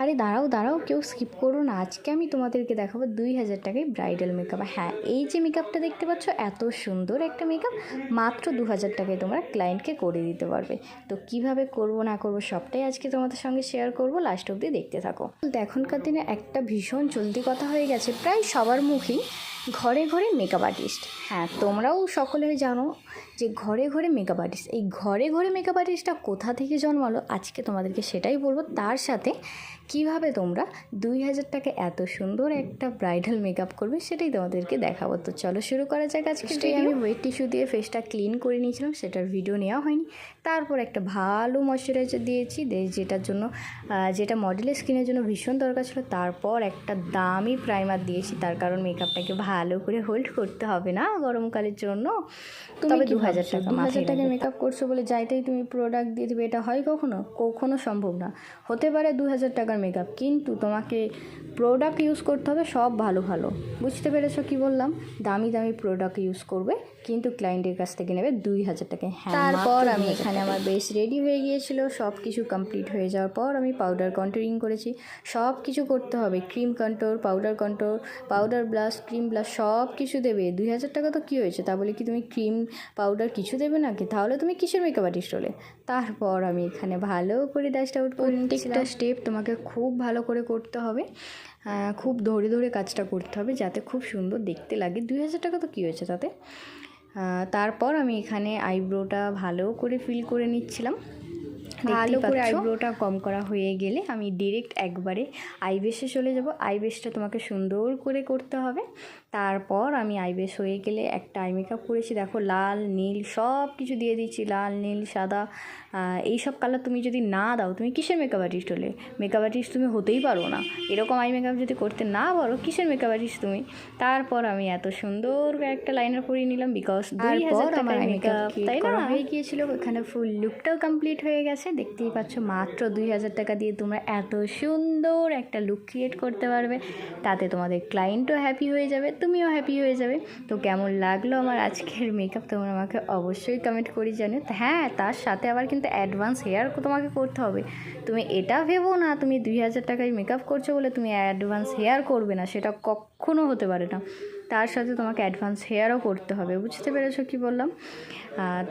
আরে দাঁড়াও দাঁড়াও, কেউ স্কিপ করো না। আজকে আমি তোমাদেরকে দেখাবো 2000 টাকায় ব্রাইডাল মেকআপ। হ্যাঁ, এই যে মেকআপটা দেখতে পাচ্ছ, এত সুন্দর একটা মেকআপ মাত্র 2000 টাকায় তোমরা ক্লায়েন্টকে করে দিতে পারবে। তো কিভাবে করবো না করবো সবটাই আজকে তোমাদের সঙ্গে শেয়ার করবো, লাস্ট অবধি দেখতে থাকো। এখনকার দিনে একটা ভীষণ চলতি কথা হয়ে গেছে, প্রায় সবার মুখেই ঘরে ঘরে মেকআপ আর্টিস্ট। হ্যাঁ, তোমরাও সকলে জানো যে ঘরে ঘরে মেকআপ আর্টিস্ট। এই ঘরে ঘরে মেকআপ আর্টিস্টটা কোথা থেকে জন্মালো আজকে তোমাদেরকে সেটাই বলবো। তার সাথে কিভাবে তোমরা 2000 টাকা এত সুন্দর একটা ব্রাইডাল মেকআপ করবে সেটাই তোমাদেরকে দেখাবো। তো চলো শুরু করা যাক। আজকে আমি ওয়েট টিস্যু দিয়ে ফেসটা ক্লিন করে নিয়েছিলাম, সেটার ভিডিও নেওয়া হয়নি। তারপর একটা ভালো ময়শ্চারাইজার দিয়েছি, যেটার জন্য যেটা মডেলের স্কিনের জন্য ভীষণ দরকার ছিল। তারপর একটা দামি প্রাইমার দিয়েছি, তার কারণ মেকআপটাকে ভালো করে হোল্ড করতে হবে না গরমকালের জন্য। তবে 2000 টাকায় মেকআপ করছো বলে যাইতেই তুমি প্রোডাক্ট দিয়ে দেবে, এটা হয় কখনো সম্ভব না। হতে পারে 2000 টাকার মেকআপ, কিন্তু তোমাকে প্রোডাক্ট ইউজ করতে হবে সব ভালো ভালো। বুঝতে পেরেছো কি বললাম? দামি দামি প্রোডাক্ট ইউজ করবে, কিন্তু ক্লায়েন্টের কাছ থেকে নেবে 2000 টাকায়। হ্যাঁ, তারপর আমি এখানে আমার বেশ রেডি হয়ে গিয়েছিল। সব কিছু কমপ্লিট হয়ে যাওয়ার পর আমি পাউডার কন্ট্রোলিং করেছি। সব কিছু করতে হবে, cream control, powder blush, cream blush সব কিছু দেবে। 2000 টাকা তো কী হয়েছে, তা বলে কি তুমি ক্রিম পাউডার কিছু দেবে নাকি? তাহলে তুমি কিসের মেকআপ আর্টিস্ট হলে? তারপর আমি এখানে ভালো করে ডাস্ট আউট করে প্রত্যেকটা স্টেপ তোমাকে খুব ভালো করে করতে হবে, খুব ধরে ধরে কাজটা করতে হবে যাতে খুব সুন্দর দেখতে লাগে। 2000 টাকা তো কী হয়েছে তাতে। তারপর আমি এখানে আইব্রোটা ভালো করে ফিল করে নিচ্ছিলাম। ভালো করে আইব্রোটা কম করা হয়ে গেলে আমি ডিরেক্ট একবারে আইব্রেশে চলে যাব। আইব্রেশটা তোমাকে সুন্দর করে করতে হবে। তারপর আমি আইব্রেশ হয়ে গেলে একটা আই মেকআপ করেছি। দেখো, লাল নীল সব কিছু দিয়ে দিচ্ছি, লাল নীল সাদা এই সব কালার তুমি যদি না দাও তুমি কিসের মেকআপ আর্টিস্ট হলে? মেকআপ আর্টিস্ট তুমি হতেই পারো না। এরকম আই মেকআপ যদি করতে না পারো কিসের মেকআপ আর্টিস্ট তুমি? তারপর আমি এত সুন্দর একটা লাইনার পরিয়ে নিলাম, বিকজ 2000 টাকার মেকআপ তাই না হয়ে গিয়েছিল। এখানে ফুল লুকটাও কমপ্লিট হয়ে গেছে। দেখতেই পাচ্ছ, মাত্র 2000 টাকা দিয়ে তোমরা এত সুন্দর একটা লুক ক্রিয়েট করতে পারবে। তাতে তোমাদের ক্লায়েন্টও হ্যাপি হয়ে যাবে, তুমিও হ্যাপি হয়ে যাবে। তো কেমন লাগলো আমার আজকের মেকআপ তোমরা আমাকে অবশ্যই কমেন্ট করে জানিও। হ্যাঁ, তার সাথে আবার কিন্তু অ্যাডভান্স হেয়ার তোমাকে করতে হবে। তুমি এটা ভেবো না তুমি 2000 টাকায় মেকআপ করছো বলে তুমি অ্যাডভান্স হেয়ার করবে না, সেটা কখনো হতে পারে না। তার সাথে তোমাকে অ্যাডভান্স হেয়ারও করতে হবে। বুঝতে পেরেছো কি বললাম?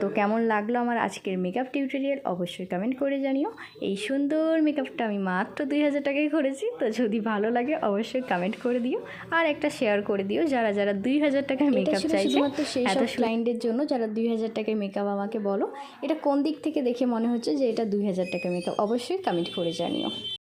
তো কেমন লাগলো আমার আজকের মেকআপ টিউটোরিয়াল অবশ্যই কমেন্ট করে জানিও। এই সুন্দর মেকআপটা আমি মাত্র 2000 টাকায় করেছি। তো যদি ভালো লাগে অবশ্যই কমেন্ট করে দিও, আর একটা শেয়ার করে দিও যারা যারা 2000 টাকায় মেকআপ চাইছে। শুধুমাত্র সেই সব ক্লায়েন্টের জন্য যারা 2000 টাকায় মেকআপ আমাকে বলো এটা কোন দিক থেকে দেখে মনে হচ্ছে যে এটা 2000 টাকা মেকআপ, অবশ্যই কমেন্ট করে জানিও।